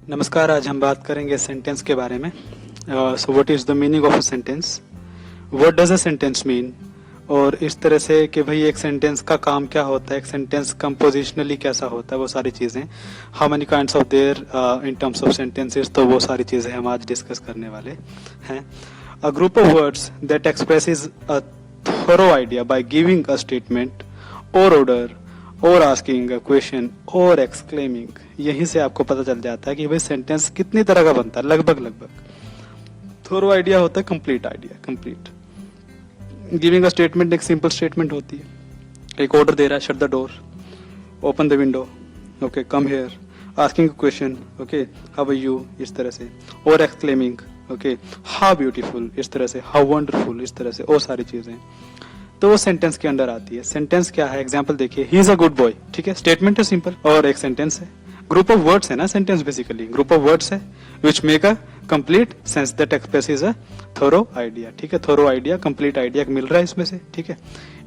नमस्कार। आज हम बात करेंगे सेंटेंस के बारे में। So what is the meaning of a sentence, what does a sentence mean, और इस तरह से कि भाई एक सेंटेंस का काम क्या होता है, एक सेंटेंस कंपोजिशनली कैसा होता है, वो सारी चीज़ें, how many kinds of there in terms of sentences, तो वो सारी चीज़ें हम आज डिस्कस करने वाले हैं। A group of words that expresses a thorough idea by giving a statement or order or asking a question or exclaiming. यहीं से आपको पता चल जाता है कि भाई सेंटेंस कितनी तरह का बनता है। लगभग थोरो आइडिया होता है complete idea, complete. Giving a statement एक सिंपल स्टेटमेंट होती है, एक ऑर्डर दे रहा है, shut the door, open the window, okay, come here, asking a question, okay, how are you, इस तरह से, और एक्सक्लेमिंग, ओके, हाउ ब्यूटीफुल, इस तरह से, हाउ वंडरफुल, इस तरह से, और सारी चीजें, तो वो सेंटेंस के अंडर आती है। सेंटेंस क्या है, एग्जांपल देखिए, he is a good boy, ठीक है, स्टेटमेंट है सिंपल, और एक सेंटेंस है, ग्रुप ऑफ वर्ड्स है ना sentence, basically group of words है which make a complete sense that expresses a thorough idea, ठीक है, थोरो आइडिया, कंप्लीट आइडिया मिल रहा है इसमें से, ठीक है।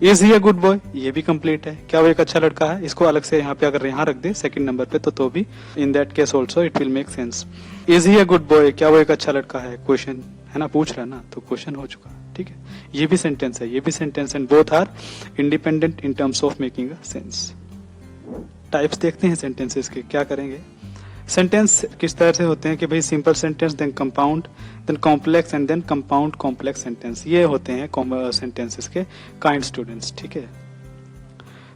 Is he a good boy, ये भी कंप्लीट है, क्या वो एक अच्छा लड़का है, इसको अलग से यहाँ पे अगर यहाँ रख दे सेकंड नंबर पे तो भी in that case also it will make sense. Is he a good boy, क्या वो एक अच्छा लड़का है, क्वेश्चन है ना, पूछ रहा है ना, तो क्वेश्चन हो चुका, ठीक है। ये भी सेंटेंस है, ये भी sentence, and both are independent in terms of making a sense. Types देखते हैं सेंटेंसेस के, क्या करेंगे। सेंटेंस किस तरह से होते हैं कि भाई simple sentence, then compound, then complex, and then compound complex sentence. ये होते हैं सेंटेंसेस के काइंड स्टूडेंट्स, ठीक है।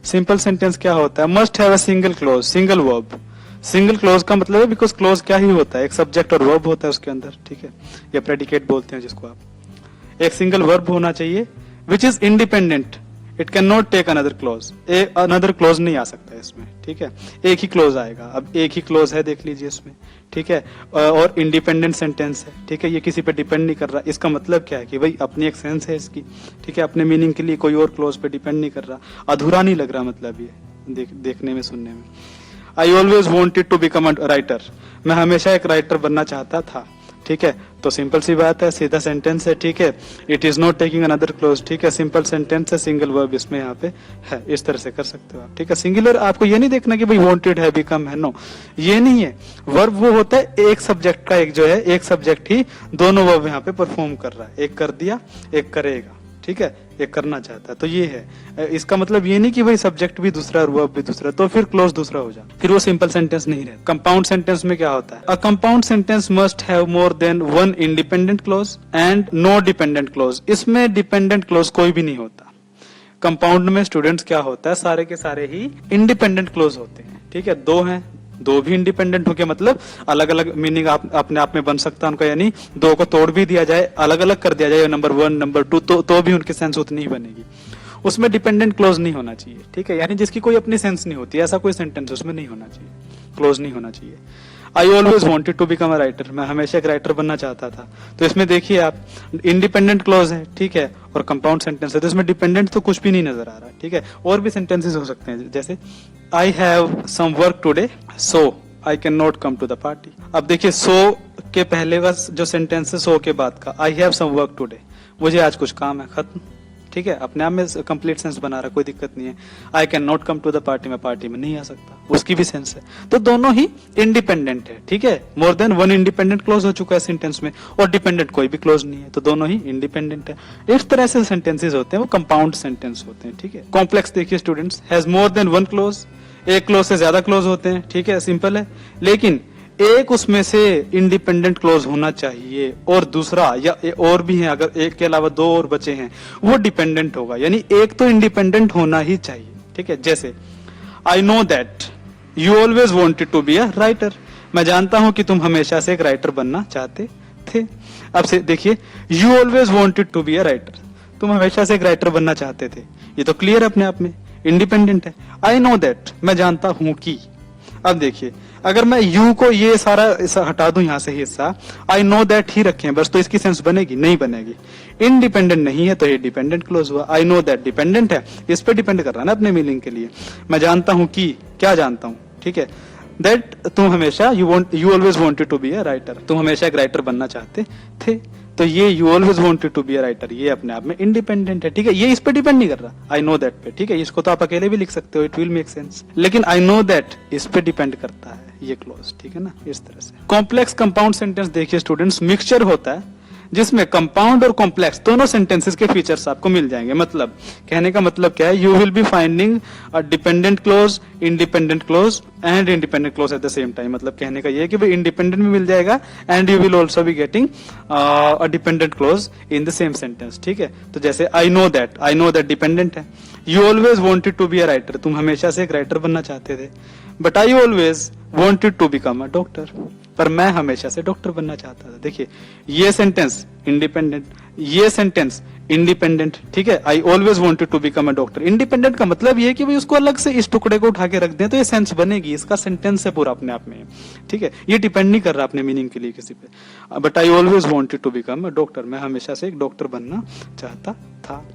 सिंपल सेंटेंस क्या होता है, must have a single close, single verb. Single close का मतलब है बिकॉज क्लोज क्या ही होता है, एक सब्जेक्ट और वर्ब होता है उसके अंदर, ठीक है, या प्रेडिकेट बोलते हैं जिसको आप। एक सिंगल वर्ब होना चाहिए which is independent, it can not take another clause, another clause नहीं आ सकता है इसमें, ठीक है, एक ही क्लोज आएगा। अब एक ही क्लोज है, देख लीजिए इसमें, ठीक है, और इंडिपेंडेंट सेंटेंस है, ठीक है, ये किसी पे डिपेंड नहीं कर रहा। इसका मतलब क्या है कि भाई अपनी एक सेंस है इसकी, ठीक है, अपने मीनिंग के लिए कोई और क्लोज पे डिपेंड नहीं कर रहा, अधूरा नहीं लग रहा, मतलब ये देखने में, सुनने में। I always wanted to become a writer, मैं हमेशा एक राइटर बनना चाहता था, ठीक है, तो सिंपल सी बात है, सीधा सेंटेंस है, ठीक है। It is not taking another close, ठीक है, सिंपल सेंटेंस है, सिंगल वर्ब इसमें यहाँ पे है, इस तरह से कर सकते हो आप, ठीक है। सिंगुलर आपको ये नहीं देखना कि भाई वांटेड है, बिकम है, नो, ये नहीं है। वर्ब वो होता है एक सब्जेक्ट का, एक जो है एक सब्जेक्ट ही दोनों वर्ब यहाँ पे परफॉर्म कर रहा है, एक कर दिया, एक करेगा, ठीक है, एक करना चाहता है, तो ये है। इसका मतलब ये नहीं कि भाई सब्जेक्ट भी दूसरा और वर्ब भी दूसरा, तो फिर क्लोज दूसरा हो जाए, फिर वो सिंपल सेंटेंस नहीं रहता। कंपाउंड सेंटेंस में क्या होता है, a compound sentence must have more than one independent clause and no dependent clause. इसमें डिपेंडेंट क्लोज कोई भी नहीं होता। कंपाउंड में स्टूडेंट्स क्या होता है, सारे के सारे ही इंडिपेंडेंट क्लोज होते हैं, ठीक है। दो हैं, दो भी इंडिपेंडेंट हो गया, मतलब अलग अलग मीनिंग अपने आप में बन सकता है उनका, यानी दो को तोड़ भी दिया जाए, अलग अलग कर दिया जाए, नंबर 1 नंबर 2, तो भी उनकी सेंस उतनी ही बनेगी। उसमें डिपेंडेंट क्लोज नहीं होना चाहिए, ठीक है, यानी जिसकी कोई अपनी सेंस नहीं होती, ऐसा कोई सेंटेंस उसमें नहीं होना चाहिए, क्लोज नहीं होना चाहिए। I always wanted to become a writer, मैं हमेशा एक राइटर बनना चाहता था, तो इसमें देखिए आप, इंडिपेंडेंट क्लोज है, ठीक है, और कंपाउंड सेंटेंस है, तो इसमें डिपेंडेंट तो कुछ भी नहीं नजर आ रहा, ठीक है। और भी सेंटेंसेस हो सकते हैं, जैसे I have some work today so I can not come to the party. अब देखिए, सो के पहले का जो सेंटेंस है, सो के बाद का, I have some work today, मुझे आज कुछ काम है, खत्म, ठीक है, अपने आप में कंप्लीट सेंस बना रहा, कोई दिक्कत नहीं है। I can not come to the party, मैं पार्टी में नहीं आ सकता, उसकी भी सेंस है, तो दोनों ही इंडिपेंडेंट है, ठीक है। मोर देन वन इंडिपेंडेंट क्लोज हो चुका है सेंटेंस में, और डिपेंडेंट कोई भी क्लोज नहीं है, तो दोनों ही इंडिपेंडेंट है। इस तरह से सेंटेंसेस होते हैं, वो कंपाउंड सेंटेंस होते हैं, ठीक है। कॉम्प्लेक्स देखिए students, has more than one clause, एक क्लोज से ज्यादा क्लोज होते हैं, ठीक है, सिंपल है, लेकिन एक उसमें से इंडिपेंडेंट क्लोज होना चाहिए, और दूसरा या और भी है, अगर एक के अलावा दो और बचे हैं, वो डिपेंडेंट होगा, यानी एक तो इंडिपेंडेंट होना ही चाहिए, ठीक है। जैसे I know that you always wanted to be a writer, मैं जानता हूं कि तुम हमेशा से एक राइटर बनना चाहते थे। अब से देखिए, you always wanted to be a writer, तुम हमेशा से एक राइटर बनना चाहते थे, ये तो क्लियर अपने आप में इंडिपेंडेंट है। आई नो दैट, मैं जानता हूं कि, अब देखिए, अगर मैं यू को ये सारा हटा दूं यहां से हिस्सा, आई नो दैट ही रखें बस, तो इसकी सेंस बनेगी, नहीं बनेगी, इंडिपेंडेंट नहीं है, तो ये डिपेंडेंट क्लोज हुआ। आई नो दैट डिपेंडेंट है, इस पे डिपेंड कर रहा है ना अपने मीनिंग के लिए। मैं जानता हूं कि, क्या जानता हूं, ठीक है, दैट तुम हमेशा, you always wanted to be a writer, तुम हमेशा एक राइटर बनना चाहते थे, तो ये you always wanted to be a writer, ये अपने आप में इंडिपेंडेंट है, ठीक है, ये इस पे डिपेंड नहीं कर रहा, आई नो दैट पे, ठीक है, इसको तो आप अकेले भी लिख सकते हो, इट विल मेक सेंस, लेकिन आई नो दैट इस पे डिपेंड करता है, ये क्लोज, ठीक है ना, इस तरह से। कॉम्प्लेक्स कंपाउंड सेंटेंस देखिए स्टूडेंट्स, मिक्सचर होता है जिसमें कंपाउंड और कॉम्प्लेक्स दोनों सेंटेंसेस के फीचर्स आपको मिल जाएंगे। मतलब कहने का मतलब क्या है, you will be finding a dependent close, independent clause and independent clause at the same time. मतलब कहने का ये है कि भाई इंडिपेंडेंट भी मिल जाएगा and you will also be getting a dependent clause in the same sentence, ठीक है। तो जैसे आई नो दैट डिपेंडेंट है। You always wanted to be a writer, तुम हमेशा से एक राइटर बनना चाहते थे। But I always wanted to become a doctor, पर मैं हमेशा से डॉक्टर बनना चाहता था। देखिए ये सेंटेंस इंडिपेंडेंट, ये सेंटेंस इंडिपेंडेंट, ठीक है। I always wanted to become a doctor, independent का मतलब ये कि भाई उसको अलग से इस टुकड़े को उठा के रख दें तो ये सेंस बनेगी, इसका सेंटेंस है पूरा अपने आप में, ठीक है। ये डिपेंड नहीं कर रहा अपने मीनिंग के लिए किसी पे। But I always wanted to become a doctor, मैं हमेशा से एक डॉक्टर बनना चाहता था।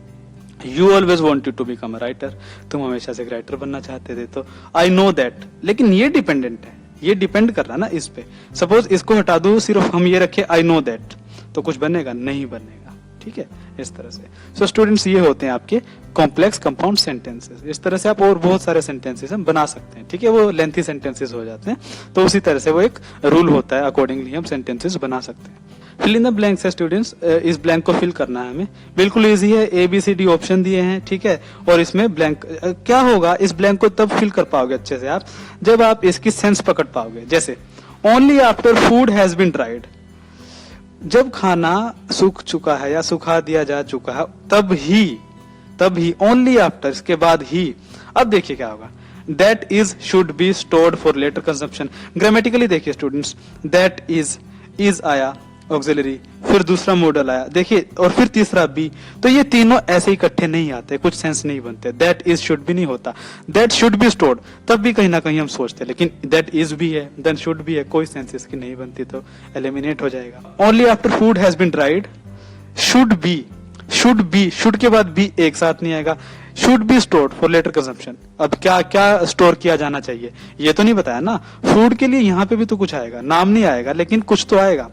You always wanted to become a writer, तुम हमेशा से एक राइटर बनना चाहते थे। तो आई नो दैट, लेकिन ये डिपेंडेंट है, ये डिपेंड कर रहा है ना इस पे। सपोज इसको हटा दो, सिर्फ हम ये रखे आई नो दैट, तो कुछ बनेगा नहीं बनेगा, ठीक है, इस तरह से। सो स्टूडेंट्स ये होते हैं आपके कॉम्प्लेक्स कंपाउंड सेंटेंसेस। इस तरह से आप और बहुत सारे सेंटेंसेस हम बना सकते हैं, ठीक है। वो लेंथी सेंटेंसेस हो जाते हैं, तो उसी तरह से वो एक रूल होता है, अकॉर्डिंगली हम सेंटेंसेस बना सकते हैं। फिल इन द ब्लैंक्स है स्टूडेंट्स, इस ब्लैंक को फिल करना है हमें, बिल्कुल इजी है। A B C D option दिए हैं, ठीक है, और इसमें ब्लैंक क्या होगा, इस ब्लैंक को तब फिल कर पाओगे अच्छे से आप जब आप इसकी सेंस पकड़ पाओगे। जैसे only after food has been dried, जब खाना सूख चुका है या सुखा दिया जा चुका है तब ही ओनली आफ्टर, इसके बाद ही। अब देखिए क्या होगा, that is should be stored for later consumption. Grammatically देखिए स्टूडेंट्स, दैट इज आया ऑक्सिलरी, फिर दूसरा मॉडल आया, देखिए, और फिर तीसरा बी। तो ये तीनों ऐसे इकट्ठे नहीं आते, कुछ सेंस नहीं बनते। दैट इज शुड भी नहीं होता, दैट शुड बी स्टोर्ड तब भी कहीं ना कहीं हम सोचते हैं, लेकिन दैट इज भी है, देन शुड भी है, कोई सेंस इसकी नहीं बनती, तो एलिमिनेट हो जाएगा। Only after food has been dried, should के बाद बी एक साथ नहीं आएगा। Should be stored for later consumption, अब क्या क्या स्टोर किया जाना चाहिए ये तो नहीं बताया ना। फूड के लिए यहाँ पे भी तो कुछ आएगा, नाम नहीं आएगा लेकिन कुछ तो आएगा।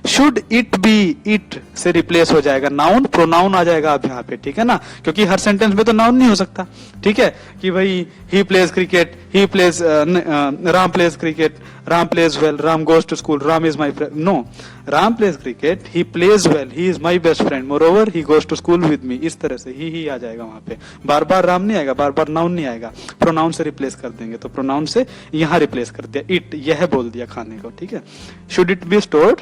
शुड इट बी, इट से रिप्लेस हो जाएगा नाउन, प्रोनाउन आ जाएगा अब यहाँ पे, ठीक है ना, क्योंकि हर सेंटेंस में तो नाउन नहीं हो सकता, ठीक है, कि भाई he plays cricket, he plays, Ram plays cricket, Ram plays well, Ram goes to school, Ram is my friend, no, Ram plays cricket, he plays well, he is my best friend, moreover he goes to school with me. इस तरह से ही आ जाएगा वहां पे, बार बार राम नहीं आएगा, बार बार noun नहीं आएगा, प्रोनाउन से रिप्लेस कर देंगे, तो प्रोनाउन से यहाँ रिप्लेस कर दिया, इट, यह बोल दिया खाने को, ठीक है। Should it be stored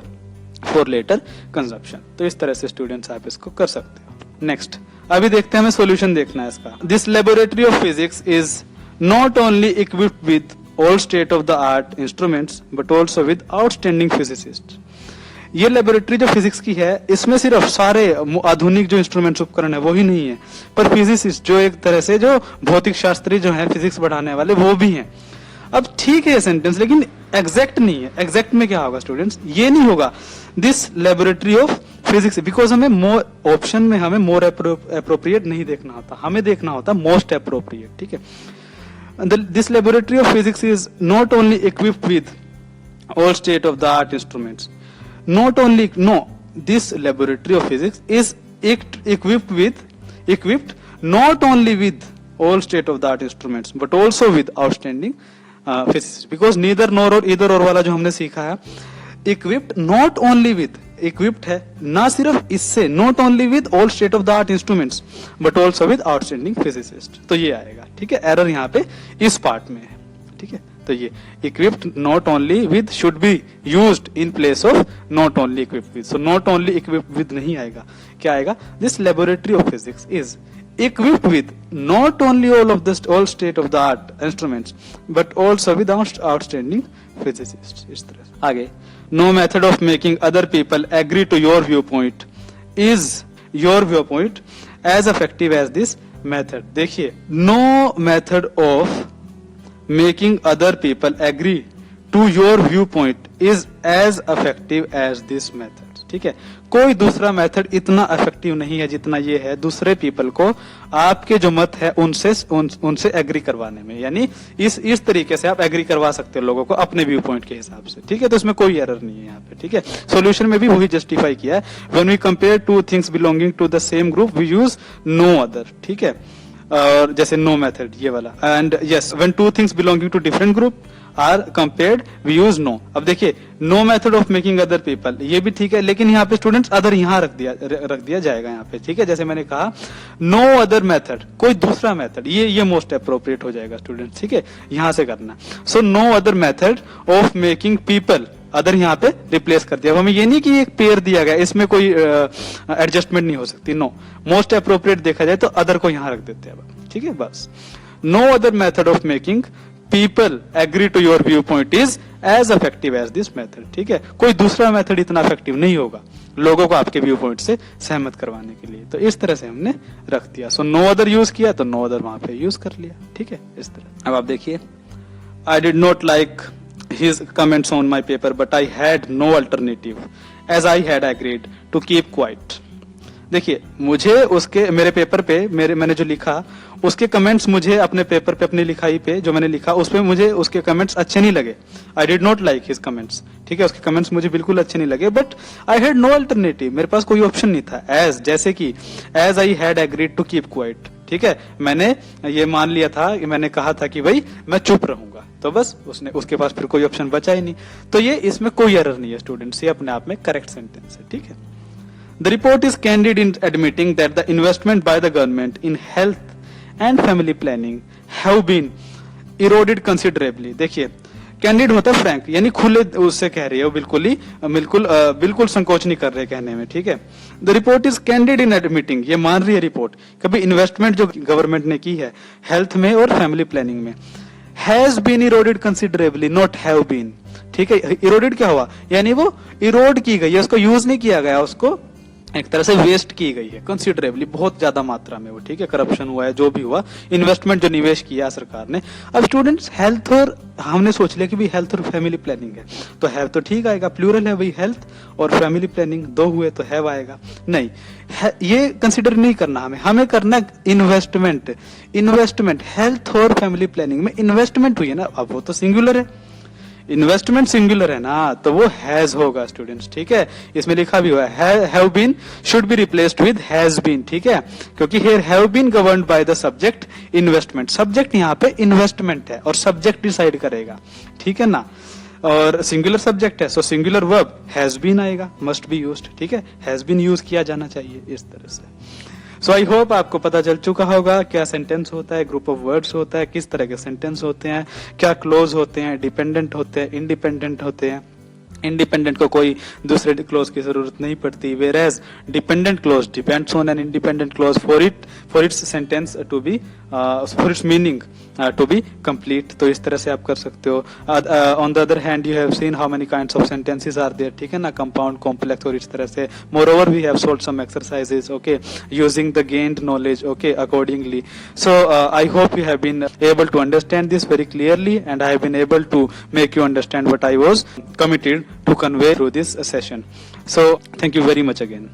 for later consumption, तो इस तरह से स्टूडेंट्स आप इसको कर सकते हो। नेक्स्ट अभी देखते हैं, हमें सॉल्यूशन देखना है इसका। This laboratory of physics is not only equipped with all state of the art instruments but also with outstanding physicist. ये लेबोरेटरी जो फिजिक्स की है, इसमें सिर्फ सारे आधुनिक जो इंस्ट्रूमेंट्स उपकरण है वो ही नहीं है, पर फिजिसिस्ट जो एक तरह से जो भौतिक शास्त्री जो है, फिजिक्स बढ़ाने वाले, वो भी हैं। अब ठीक है ये सेंटेंस, लेकिन एग्जैक्ट नहीं है। एग्जैक्ट में क्या होगा स्टूडेंट्स, ये नहीं होगा this laboratory of physics, because हमें मोर ऑप्शन में हमें मोर अप्रोप्रिएट नहीं देखना होता, हमें देखना होता मोस्ट अप्रोप्रिएट, ठीक है। This laboratory of physics is not only equipped with all state of the art instruments, not only, no, this laboratory of physics is equipped not only with all state of the art instruments but also with outstanding physicists, because neither nor or either or वाला जो हमने सीखा है, equipped not only with, equipped है ना सिर्फ इससे, not only with all state of the art instruments but also with outstanding physicists, तो ये आएगा, ठीक है। एरर यहाँ पे इस पार्ट में है, ठीक है। तो ये equipped not only with should be used in place of not only equipped with, so not only equipped with नहीं आएगा, क्या आएगा, this laboratory of physics is equipped with not only all state of the art instruments but also with outstanding physicists। इस तरह से आगे, no method of making other people agree to your viewpoint is your viewpoint as effective as this method। देखिए, no method of making other people agree to your viewpoint is as effective as this method, ठीक है। कोई दूसरा method इतना effective नहीं है जितना ये है दूसरे पीपल को आपके जो मत है उनसे एग्री करवाने में, यानी इस तरीके से आप एग्री करवा सकते हो लोगों को अपने व्यू पॉइंट के हिसाब से, ठीक है। तो इसमें कोई एरर नहीं है यहाँ पे, ठीक है। सॉल्यूशन में भी वही जस्टिफाई किया है, when we compare two things belonging to the same group we use no other, ठीक है, और जैसे नो मेथड ये वाला। And yes, when two things belonging to different group are compared we use no. अब देखिए no method of making other people, ये भी ठीक है, लेकिन यहाँ पे स्टूडेंट्स अदर यहाँ रख दिया जाएगा यहाँ पे, ठीक है। जैसे मैंने कहा नो अदर मेथड, कोई दूसरा मेथड, ये मोस्ट अप्रोप्रिएट हो जाएगा स्टूडेंट्स, ठीक है, यहाँ से करना। So no other method of making people, other यहाँ पे रिप्लेस कर दिया। अब हमें ये नहीं कि एक पेयर दिया गया इसमें कोई एडजस्टमेंट नहीं हो सकती, नो, मोस्ट अप्रोप्रिएट देखा जाए तो अदर को यहाँ रख देते हैं, ठीक है, बस। No other method of making people agree to your view point is as effective as this method, ठीक है। कोई दूसरा मेथड इतना इफेक्टिव नहीं होगा लोगों को आपके व्यू पॉइंट से सहमत करवाने के लिए, तो इस तरह से हमने रख दिया। सो नो अदर यूज किया तो नो अदर वहां पे यूज कर लिया, ठीक है, इस तरह। अब आप देखिए, आई did not like his comments on my paper but I had no alternative as I had agreed to keep quiet। देखिए मुझे उसके मेरे पेपर पे मैंने जो लिखा उसके कमेंट्स मुझे अपने पेपर पे अपनी लिखाई पे जो मैंने लिखा उस पे मुझे उसके कमेंट्स अच्छे नहीं लगे। I did not like his comments, ठीक है, उसके कमेंट्स मुझे बिल्कुल अच्छे नहीं लगे, but I had no alternative, मेरे पास कोई ऑप्शन नहीं था। एज जैसे कि as I had agreed to keep quiet, ठीक है, मैंने ये मान लिया था, मैंने कहा था कि भाई मैं चुप रहूंगा, तो बस उसके पास फिर कोई ऑप्शन बचा ही नहीं। तो ये इसमें कोई एरर नहीं है स्टूडेंट्स, ये अपने आप में करेक्ट सेंटेंस है, ठीक है। The report is candid in admitting that the investment by the government in health and family planning have been eroded considerably। देखिए कैंडिड होता है फ्रैंक, यानी खुले उससे कह रही है, बिल्कुल संकोच नहीं कर रहे कहने में, ठीक है। The report is candid in admitting, ये मान रही है रिपोर्ट कभी इन्वेस्टमेंट जो गवर्नमेंट ने की है हेल्थ में और फैमिली प्लानिंग में has been eroded considerably, not have been, ठीक है। इरोडेड क्या हुआ, यानी वो इरोड की गई है, उसको यूज नहीं किया गया, उसको एक तरह से वेस्ट की गई है कंसिडरेबली, बहुत ज्यादा मात्रा में वो, ठीक है। करप्शन हुआ है, जो भी हुआ, इन्वेस्टमेंट जो निवेश किया सरकार ने। अब स्टूडेंट्स हेल्थ और हमने सोच लिया कि भाई हेल्थ और फैमिली प्लानिंग है, तो हैव तो ठीक आएगा, प्लूरल है भाई, हेल्थ और फैमिली प्लानिंग दो हुए तो हैव आएगा, नहीं ये कंसिडर नहीं करना हमें करना इन्वेस्टमेंट हेल्थ और फैमिली प्लानिंग में इन्वेस्टमेंट हुई है ना, अब वो तो सिंगुलर है, इन्वेस्टमेंट सिंगुलर है ना, तो वो हैज होगा स्टूडेंट्स, ठीक है। इसमें लिखा भी हुआ है have been should be replaced with has been, ठीक है, क्योंकि here have been governed by the subject investment, subject यहाँ पे इन्वेस्टमेंट है और सब्जेक्ट डिसाइड करेगा, ठीक है ना, और सिंगुलर सब्जेक्ट है, सो सिंगुलर वर्ब हैज बीन आएगा, मस्ट बी यूज्ड, ठीक है, हैज बीन यूज किया जाना चाहिए इस तरह से। सो आई होप आपको पता चल चुका होगा क्या सेंटेंस होता है, ग्रुप ऑफ वर्ड्स होता है, किस तरह के सेंटेंस होते हैं, क्या क्लोज होते हैं, डिपेंडेंट होते हैं, इंडिपेंडेंट होते हैं। इंडिपेंडेंट को कोई दूसरे क्लोज की जरूरत नहीं पड़ती, whereas dependent clause depends on an independent clause for its sentence to be for its meaning to be complete। तो इस तरह से आप कर सकते हो। On the other hand you have seen how many kinds of sentences are there, ठीक है ना, compound, complex और इस तरह से। Moreover we have solved some exercises, okay, using the gained knowledge, okay, accordingly। So I hope you have been able to understand this very clearly and I have been able to make you understand what I was committed to convey through this session। So thank you very much again।